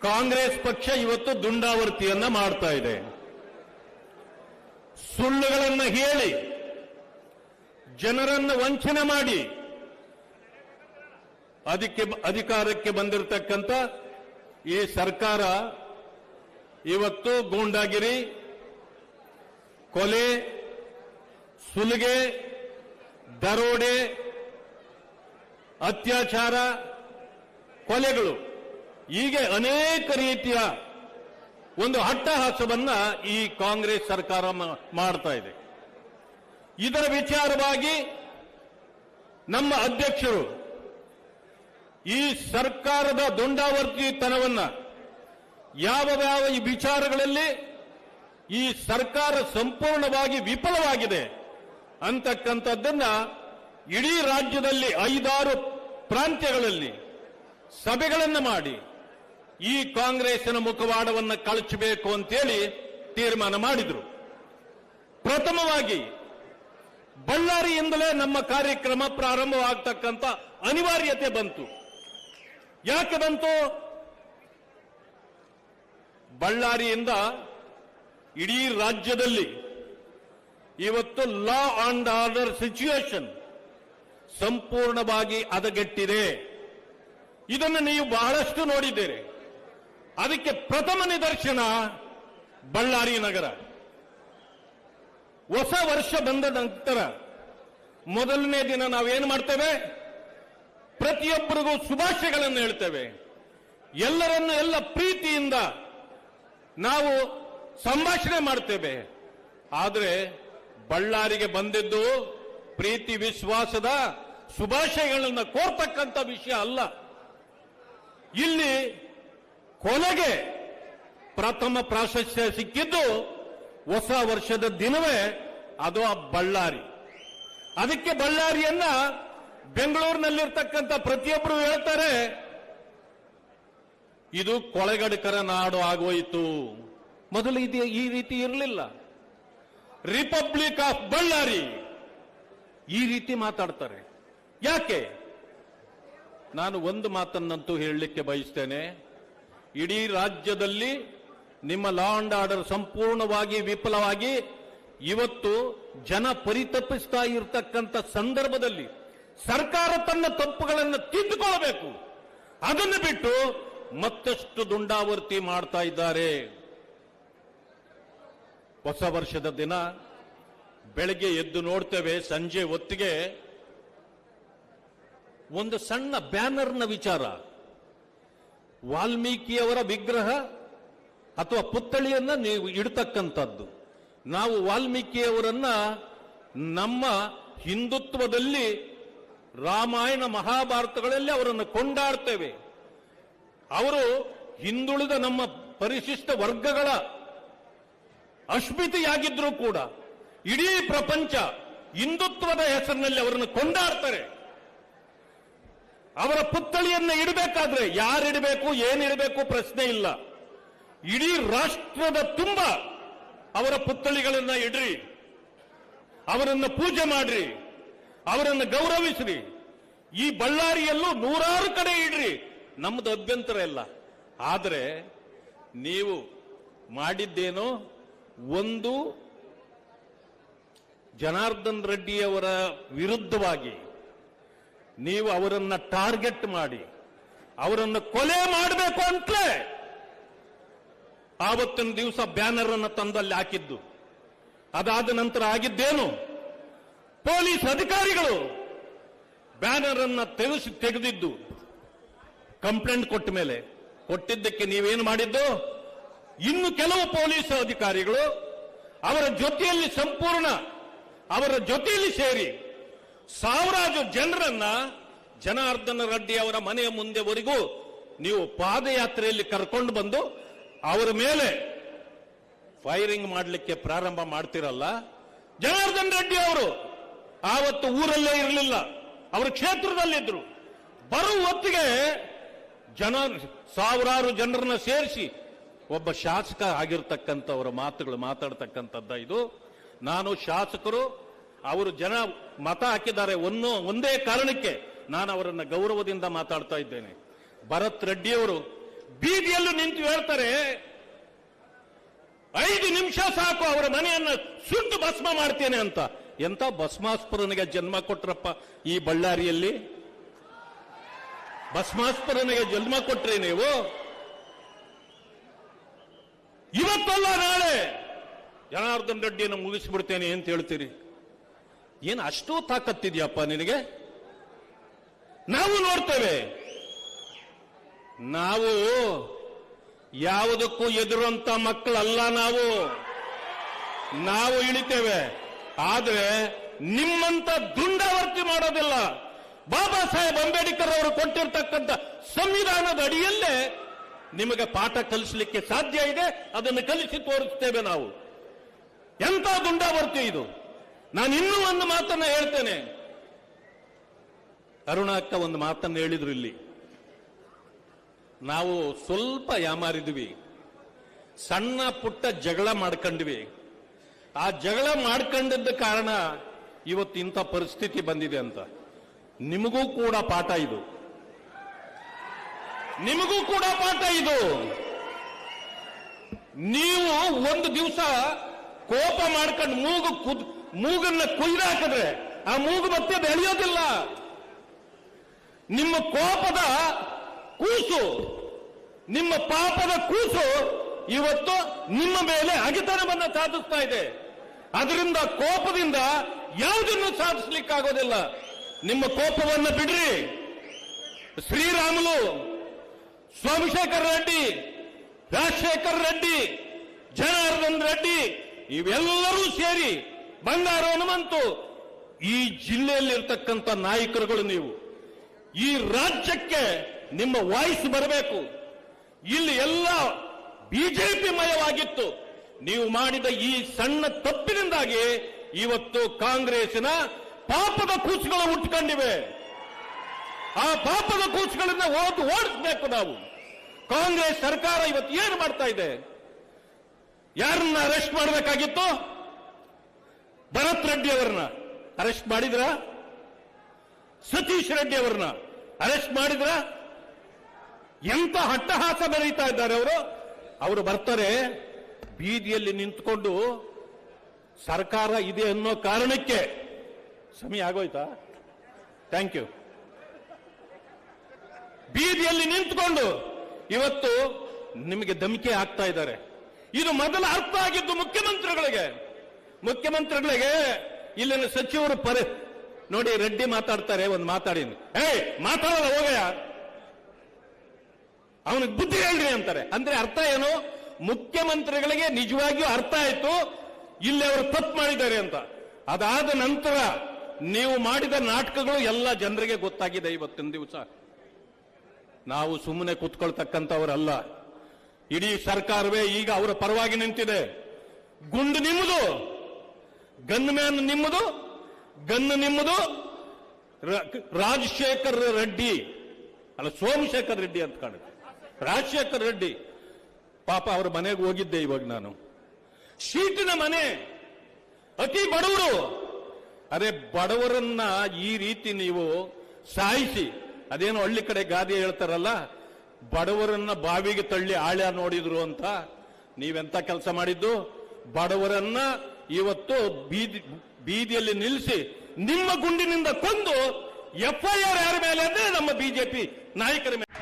ಕಾಂಗ್ರೆಸ್ ಪಕ್ಷ ಇವತ್ತು ದುಂಡಾವರ್ತಿಯನ್ನ ಮಾಡ್ತಾ ಇದೆ. ಸುಳ್ಳುಗಳನ್ನ ಹೇಳಿ ಜನರನ್ನು ವಂಚನೆ ಮಾಡಿ ಅಧಿಕಾರಕ್ಕೆ ಬಂದಿರತಕ್ಕಂಥ ಈ ಸರ್ಕಾರ ಇವತ್ತು ಗೂಂಡಾಗಿರಿ, ಕೊಲೆ, ಸುಲಿಗೆ, ದರೋಡೆ, ಅತ್ಯಾಚಾರ, ಕೊಲೆಗಳು ಹೀಗೆ ಅನೇಕ ರೀತಿಯ ಒಂದು ಅಟ್ಟಹಾಸವನ್ನ ಈ ಕಾಂಗ್ರೆಸ್ ಸರ್ಕಾರ ಮಾಡ್ತಾ ಇದೆ. ಇದರ ವಿಚಾರವಾಗಿ ನಮ್ಮ ಅಧ್ಯಕ್ಷರು ಈ ಸರ್ಕಾರದ ದುಂಡಾವರ್ತಿತನವನ್ನ ಯಾವ ಈ ವಿಚಾರಗಳಲ್ಲಿ ಈ ಸರ್ಕಾರ ಸಂಪೂರ್ಣವಾಗಿ ವಿಫಲವಾಗಿದೆ ಅಂತಕ್ಕಂಥದ್ದನ್ನ ಇಡೀ ರಾಜ್ಯದಲ್ಲಿ 5-6 ಪ್ರಾಂತ್ಯಗಳಲ್ಲಿ ಸಭೆಗಳನ್ನು ಮಾಡಿ ಈ ಕಾಂಗ್ರೆಸ್ನ ಮುಖವಾಡವನ್ನು ಕಳಚಬೇಕು ಅಂತೇಳಿ ತೀರ್ಮಾನ ಮಾಡಿದ್ರು. ಪ್ರಥಮವಾಗಿ ಬಳ್ಳಾರಿಯಿಂದಲೇ ನಮ್ಮ ಕಾರ್ಯಕ್ರಮ ಪ್ರಾರಂಭವಾಗತಕ್ಕಂಥ ಅನಿವಾರ್ಯತೆ ಬಂತು. ಯಾಕೆ ಬಂತು? ಬಳ್ಳಾರಿಯಿಂದ ಇಡೀ ರಾಜ್ಯದಲ್ಲಿ ಇವತ್ತು ಲಾ ಅಂಡ್ ಆರ್ಡರ್ ಸಿಚುಯೇಷನ್ ಸಂಪೂರ್ಣವಾಗಿ ಹದಗೆಟ್ಟಿದೆ. ಇದನ್ನು ನೀವು ಬಹಳಷ್ಟು ನೋಡಿದ್ದೀರಿ. ಅದಕ್ಕೆ ಪ್ರಥಮ ನಿದರ್ಶನ ಬಳ್ಳಾರಿ ನಗರ. ಹೊಸ ವರ್ಷ ಬಂದ ನಂತರ ಮೊದಲನೇ ದಿನ ನಾವೇನು ಮಾಡ್ತೇವೆ? ಪ್ರತಿಯೊಬ್ಬರಿಗೂ ಶುಭಾಶಯಗಳನ್ನು ಹೇಳ್ತೇವೆ. ಎಲ್ಲ ಪ್ರೀತಿಯಿಂದ ನಾವು ಸಂಭಾಷಣೆ ಮಾಡ್ತೇವೆ. ಆದರೆ ಬಳ್ಳಾರಿಗೆ ಬಂದಿದ್ದು ಪ್ರೀತಿ ವಿಶ್ವಾಸದ ಶುಭಾಶಯಗಳನ್ನು ಕೋರ್ತಕ್ಕಂಥ ವಿಷಯ ಅಲ್ಲ. ಇಲ್ಲಿ ಕೊಲೆಗೆ ಪ್ರಥಮ ಪ್ರಾಶಸ್ತ್ಯ ಸಿಕ್ಕಿದ್ದು ಹೊಸ ವರ್ಷದ ದಿನವೇ ಅದು ಆ ಬಳ್ಳಾರಿ. ಅದಕ್ಕೆ ಬಳ್ಳಾರಿಯನ್ನ ಬೆಂಗಳೂರಿನಲ್ಲಿರ್ತಕ್ಕಂಥ ಪ್ರತಿಯೊಬ್ಬರು ಹೇಳ್ತಾರೆ, ಇದು ಕೊಳೆಗಡಕರ ನಾಡು ಆಗೋಯಿತು. ಮೊದಲು ಈ ರೀತಿ ಇರಲಿಲ್ಲ. ರಿಪಬ್ಲಿಕ್ ಆಫ್ ಬಳ್ಳಾರಿ ಈ ರೀತಿ ಮಾತಾಡ್ತಾರೆ. ಯಾಕೆ? ನಾನು ಒಂದು ಮಾತನ್ನಂತೂ ಹೇಳಲಿಕ್ಕೆ ಬಯಸ್ತೇನೆ. ಇಡೀ ರಾಜ್ಯದಲ್ಲಿ ನಿಮ್ಮ ಲಾ ಅಂಡ್ ಆರ್ಡರ್ ಸಂಪೂರ್ಣವಾಗಿ ವಿಫಲವಾಗಿ ಇವತ್ತು ಜನ ಪರಿತಪಿಸ್ತಾ ಇರತಕ್ಕಂಥ ಸಂದರ್ಭದಲ್ಲಿ ಸರ್ಕಾರ ತನ್ನ ತಪ್ಪುಗಳನ್ನು ತಿದ್ದುಕೊಳ್ಳಬೇಕು. ಅದನ್ನು ಬಿಟ್ಟು ಮತ್ತಷ್ಟು ದುಂಡಾವರ್ತಿ ಮಾಡ್ತಾ ಇದ್ದಾರೆ. ಹೊಸ ವರ್ಷದ ದಿನ ಬೆಳಗ್ಗೆ ಎದ್ದು ನೋಡ್ತೇವೆ, ಸಂಜೆ ಹೊತ್ತಿಗೆ ಒಂದು ಸಣ್ಣ ಬ್ಯಾನರ್ನ ವಿಚಾರ, ವಾಲ್ಮೀಕಿಯವರ ವಿಗ್ರಹ ಅಥವಾ ಪುತ್ಥಳಿಯನ್ನ ನೀವು ಇಡ್ತಕ್ಕಂಥದ್ದು. ನಾವು ವಾಲ್ಮೀಕಿಯವರನ್ನ ನಮ್ಮ ಹಿಂದುತ್ವದಲ್ಲಿ ರಾಮಾಯಣ ಮಹಾಭಾರತಗಳಲ್ಲಿ ಅವರನ್ನು ಕೊಂಡಾಡ್ತೇವೆ. ಅವರು ಹಿಂದುಳಿದ ನಮ್ಮ ಪರಿಶಿಷ್ಟ ವರ್ಗಗಳ ಅಸ್ಮಿತೆಯಾಗಿದ್ರೂ ಕೂಡ ಇಡೀ ಪ್ರಪಂಚ ಹಿಂದುತ್ವದ ಹೆಸರಿನಲ್ಲಿ ಅವರನ್ನು ಕೊಂಡಾಡ್ತಾರೆ. ಅವರ ಪುತ್ಥಳಿಯನ್ನ ಇಡಬೇಕಾದ್ರೆ ಯಾರಿಡಬೇಕು, ಏನಿಡಬೇಕು ಪ್ರಶ್ನೆ ಇಲ್ಲ. ಇಡೀ ರಾಷ್ಟ್ರದ ತುಂಬ ಅವರ ಪುತ್ಥಳಿಗಳನ್ನ ಇಡ್ರಿ, ಅವರನ್ನು ಪೂಜೆ ಮಾಡ್ರಿ, ಅವರನ್ನು ಗೌರವಿಸ್ರಿ. ಈ ಬಳ್ಳಾರಿಯಲ್ಲೂ 100 ಕಡೆ ಇಡ್ರಿ, ನಮ್ದು ಅಭ್ಯಂತರ ಇಲ್ಲ. ಆದರೆ ನೀವು ಮಾಡಿದ್ದೇನೋ ಒಂದು ಜನಾರ್ದನ್ ರೆಡ್ಡಿಯವರ ವಿರುದ್ಧವಾಗಿ ನೀವು ಅವರನ್ನ ಟಾರ್ಗೆಟ್ ಮಾಡಿ ಅವರನ್ನು ಕೊಲೆ ಮಾಡಬೇಕು ಅಂತಲೇ ಆವತ್ತಿನ ದಿವಸ ಬ್ಯಾನರ್ ಅನ್ನು ತಂದಲ್ಲಿ ಹಾಕಿದ್ದು. ಅದಾದ ನಂತರ ಆಗಿದ್ದೇನು? ಪೊಲೀಸ್ ಅಧಿಕಾರಿಗಳು ಬ್ಯಾನರ್ ಅನ್ನ ತೆಗೆದಿದ್ದು ಕಂಪ್ಲೇಂಟ್ ಕೊಟ್ಟ ಮೇಲೆ ಕೊಟ್ಟಿದ್ದಕ್ಕೆ ನೀವೇನು ಮಾಡಿದ್ದು? ಇನ್ನು ಕೆಲವು ಪೊಲೀಸ್ ಅಧಿಕಾರಿಗಳು ಅವರ ಜೊತೆಯಲ್ಲಿ ಅವರ ಜೊತೆಯಲ್ಲಿ ಸೇರಿ ಸಾವಿರಾರು ಜನರನ್ನ ಜನಾರ್ದನ ರೆಡ್ಡಿ ಅವರ ಮನೆಯ ಮುಂದೆವರೆಗೂ ನೀವು ಪಾದಯಾತ್ರೆಯಲ್ಲಿ ಕರ್ಕೊಂಡು ಬಂದು ಅವರ ಮೇಲೆ ಫೈರಿಂಗ್ ಮಾಡಲಿಕ್ಕೆ ಪ್ರಾರಂಭ ಮಾಡ್ತಿರಲ್ಲ. ಜನಾರ್ದನ್ ರೆಡ್ಡಿ ಅವರು ಆವತ್ತು ಊರಲ್ಲೇ ಇರಲಿಲ್ಲ, ಅವರ ಕ್ಷೇತ್ರದಲ್ಲಿದ್ರು. ಬರುವ ಹೊತ್ತಿಗೆ ಸಾವಿರಾರು ಜನರನ್ನ ಸೇರಿಸಿ ಒಬ್ಬ ಶಾಸಕ ಆಗಿರ್ತಕ್ಕಂಥವರ ಮಾತುಗಳು ಮಾತಾಡ್ತಕ್ಕಂಥದ್ದ ಇದು. ನಾನು ಶಾಸಕರು ಅವರು ಜನ ಮತ ಹಾಕಿದ್ದಾರೆ ಒಂದೇ ಕಾರಣಕ್ಕೆ ನಾನು ಅವರನ್ನ ಗೌರವದಿಂದ ಮಾತಾಡ್ತಾ ಇದ್ದೇನೆ. ಭರತ್ ರೆಡ್ಡಿಯವರು ಬೀದಿಯಲ್ಲೂ ನಿಂತು ಹೇಳ್ತಾರೆ 5 ನಿಮಿಷ ಸಾಕು ಅವರ ಮನೆಯನ್ನ ಸುಟ್ಟು ಭಸ್ಮ ಮಾಡ್ತೇನೆ ಅಂತ. ಎಂತ ಭಸ್ಮಾಸ್ಪರನಿಗೆ ಜನ್ಮ ಕೊಟ್ರಪ್ಪ ಈ ಬಳ್ಳಾರಿಯಲ್ಲಿ? ಭಸ್ಮಾಸ್ಪರನಿಗೆ ಜನ್ಮ ಕೊಟ್ರಿ ನೀವು. ಇವತ್ತಲ್ಲ ನಾಳೆ ಜನಾರ್ದನ್ ರೆಡ್ಡಿಯನ್ನು ಮುಗಿಸಿಬಿಡ್ತೇನೆ ಅಂತ ಹೇಳ್ತೀರಿ. ಏನು ಅಷ್ಟು ತಾಕತ್ತಿದ್ಯಪ್ಪ ನಿನಗೆ? ನಾವು ನೋಡ್ತೇವೆ. ನಾವು ಯಾವುದಕ್ಕೂ ಎದುರಂತ ಮಕ್ಕಳಲ್ಲ. ನಾವು ಇಳಿತೇವೆ, ಆದ್ರೆ ನಿಮ್ಮಂತ ದುಂಡಾವರ್ತಿ ಮಾಡೋದಿಲ್ಲ. ಬಾಬಾ ಸಾಹೇಬ್ ಅಂಬೇಡ್ಕರ್ ಅವರು ಕೊಟ್ಟಿರ್ತಕ್ಕಂಥ ಸಂವಿಧಾನದ ಅಡಿಯಲ್ಲೇ ನಿಮಗೆ ಪಾಠ ಕಲಿಸಲಿಕ್ಕೆ ಸಾಧ್ಯ ಇದೆ. ಅದನ್ನು ಕಲಿಸಿ ತೋರಿಸ್ತೇವೆ ನಾವು. ಎಂತ ದುಂಡಾವರ್ತಿ ಇದು? ನಾನು ಇನ್ನೂ ಒಂದು ಮಾತನ್ನ ಹೇಳ್ತೇನೆ. ಅರುಣಾಕ್ಕ ಒಂದು ಮಾತನ್ನು ಹೇಳಿದ್ರು ಇಲ್ಲಿ. ನಾವು ಸ್ವಲ್ಪ ಯಾಮಾರಿದ್ವಿ, ಸಣ್ಣ ಪುಟ್ಟ ಜಗಳ ಮಾಡ್ಕೊಂಡ್ವಿ. ಆ ಜಗಳ ಮಾಡ್ಕೊಂಡಿದ್ದ ಕಾರಣ ಇವತ್ತು ಇಂಥ ಪರಿಸ್ಥಿತಿ ಬಂದಿದೆ ಅಂತ. ನಿಮಗೂ ಕೂಡ ಪಾಠ ಇದು. ನಿಮಗೂ ಕೂಡ ಪಾಠ ಇದು. ನೀವು ಒಂದು ದಿವಸ ಕೋಪ ಮಾಡ್ಕೊಂಡು ಮೂಗನ್ನ ಕುಯ್ದಾಕಿದ್ರೆ ಆ ಮೂಗು ಮತ್ತೆ ಬೆಳೆಯೋದಿಲ್ಲ. ನಿಮ್ಮ ಕೋಪದ ಕೂಸು, ನಿಮ್ಮ ಪಾಪದ ಕೂಸು ಇವತ್ತು ನಿಮ್ಮ ಮೇಲೆ ಅಗೆತನವನ್ನ ಸಾಧಿಸ್ತಾ ಇದೆ. ಅದರಿಂದ ಕೋಪದಿಂದ ಯಾವುದನ್ನು ಸಾಧಿಸಲಿಕ್ಕಾಗೋದಿಲ್ಲ. ನಿಮ್ಮ ಕೋಪವನ್ನು ಬಿಡ್ರಿ. ಶ್ರೀರಾಮುಲು, ಸೋಮಶೇಖರ್ ರೆಡ್ಡಿ, ರಾಜಶೇಖರ್ ರೆಡ್ಡಿ, ಜನಾರ್ದನ್ ರೆಡ್ಡಿ ಇವೆಲ್ಲರೂ ಸೇರಿ ಬಂಗಾರು ಹನುಮಂತು ಈ ಜಿಲ್ಲೆಯಲ್ಲಿರ್ತಕ್ಕಂಥ ನಾಯಕರುಗಳು ನೀವು. ಈ ರಾಜ್ಯಕ್ಕೆ ನಿಮ್ಮ ವಾಯ್ಸ್ ಬರಬೇಕು. ಇಲ್ಲಿ ಎಲ್ಲ ಬಿಜೆಪಿ ಮಯವಾಗಿತ್ತು. ನೀವು ಮಾಡಿದ ಈ ಸಣ್ಣ ತಪ್ಪಿನಿಂದಾಗಿ ಇವತ್ತು ಕಾಂಗ್ರೆಸ್ಸಿನ ಪಾಪದ ಕೂಸುಗಳು ಹುಟ್ಟುಕೊಂಡಿವೆ. ಆ ಪಾಪದ ಕೂಸುಗಳನ್ನ ಓಡಿಸಬೇಕು ನಾವು. ಕಾಂಗ್ರೆಸ್ ಸರ್ಕಾರ ಇವತ್ತು ಏನು ಮಾಡ್ತಾ ಇದೆ? ಯಾರನ್ನ ಅರೆಸ್ಟ್ ಮಾಡಬೇಕಾಗಿತ್ತು? ಭರತ್ ರೆಡ್ಡಿ ಅವರನ್ನ ಅರೆಸ್ಟ್ ಮಾಡಿದ್ರ? ಸತೀಶ್ ರೆಡ್ಡಿ ಅವರನ್ನ ಅರೆಸ್ಟ್ ಮಾಡಿದ್ರ? ಎಂತ ಹಟ್ಟಹಾಸ ಬೆರೀತಾ ಇದ್ದಾರೆ ಅವರು ಬರ್ತಾರೆ ಬೀದಿಯಲ್ಲಿ ನಿಂತ್ಕೊಂಡು ಸರ್ಕಾರ ಇದೆ ಅನ್ನೋ ಕಾರಣಕ್ಕೆ. ಸಮಯ ಆಗೋಯ್ತಾ? Thank you. ಬೀದಿಯಲ್ಲಿ ನಿಂತ್ಕೊಂಡು ಇವತ್ತು ನಿಮಗೆ ಧಮಕಿ ಹಾಕ್ತಾ ಇದ್ದಾರೆ. ಇದು ಮೊದಲ ಅರ್ಥ ಆಗಿದ್ದು ಮುಖ್ಯಮಂತ್ರಿಗಳಿಗೆ ಇಲ್ಲಿನ ಸಚಿವರು ನೋಡಿ, ರೆಡ್ಡಿ ಮಾತಾಡ್ತಾರೆ, ಒಂದು ಮಾತಾಡಿ, ಮಾತಾಡಲ್ಲ ಹೋಗಯ್ಯ, ಅವನಿಗೆ ಬುದ್ಧಿ ಹೇಳ್ರಿ ಅಂತಾರೆ. ಅಂದ್ರೆ ಅರ್ಥ ಏನು? ಮುಖ್ಯಮಂತ್ರಿಗಳಿಗೆ ನಿಜವಾಗಿಯೂ ಅರ್ಥ ಆಯ್ತು ಇಲ್ಲಿ ಅವರು ತಪ್ಪು ಮಾಡಿದ್ದಾರೆ ಅಂತ. ಅದಾದ ನಂತರ ನೀವು ಮಾಡಿದ ನಾಟಕಗಳು ಎಲ್ಲ ಜನರಿಗೆ ಗೊತ್ತಾಗಿದೆ. ಇವತ್ತಿನ ದಿವಸ ನಾವು ಸುಮ್ಮನೆ ಕೂತ್ಕೊಳ್ತಕ್ಕಂಥವರಲ್ಲ. ಇಡೀ ಸರ್ಕಾರವೇ ಈಗ ಅವರ ಪರವಾಗಿ ನಿಂತಿದೆ. ಗುಂಡು ನಿಮ್ಮದು, ಗನ್ ಮ್ಯಾನ್ ನಿಮ್ಮದು, ಗನ್ನು ನಿಮ್ಮದು. ರಾಜಶೇಖರ್ ರೆಡ್ಡಿ ಅಲ್ಲ, ಸೋಮಶೇಖರ್ ರೆಡ್ಡಿ ಅಂತ ಕಾಣುತ್ತೆ. ರಾಜಶೇಖರ್ ರೆಡ್ಡಿ ಪಾಪ ಅವರ ಮನೆಗೆ ಹೋಗಿದ್ದೆ ಇವಾಗ ನಾನು. ಶೀಟಿನ ಮನೆ, ಅತಿ ಬಡವರು. ಅದೇ ಬಡವರನ್ನ ಈ ರೀತಿ ನೀವು ಸಾಯಿಸಿ, ಅದೇನೋ ಹಳ್ಳಿ ಕಡೆ ಗಾದೆ ಹೇಳ್ತಾರಲ್ಲ, ಬಡವರನ್ನ ಬಾವಿಗೆ ತಳ್ಳಿ ಆಳ್ಯ ನೋಡಿದ್ರು ಅಂತ. ನೀವೆಂತ ಕೆಲಸ ಮಾಡಿದ್ದು? ಬಡವರನ್ನ ಇವತ್ತು ಬೀದಿಯಲ್ಲಿ ನಿಲ್ಲಿಸಿ ನಿಮ್ಮ ಗುಂಡಿನಿಂದ ಕೊಂದು FIR ಯಾರ ಮೇಲೆ ಅಂದ್ರೆ ನಮ್ಮ ಬಿಜೆಪಿ ನಾಯಕರ ಮೇಲೆ.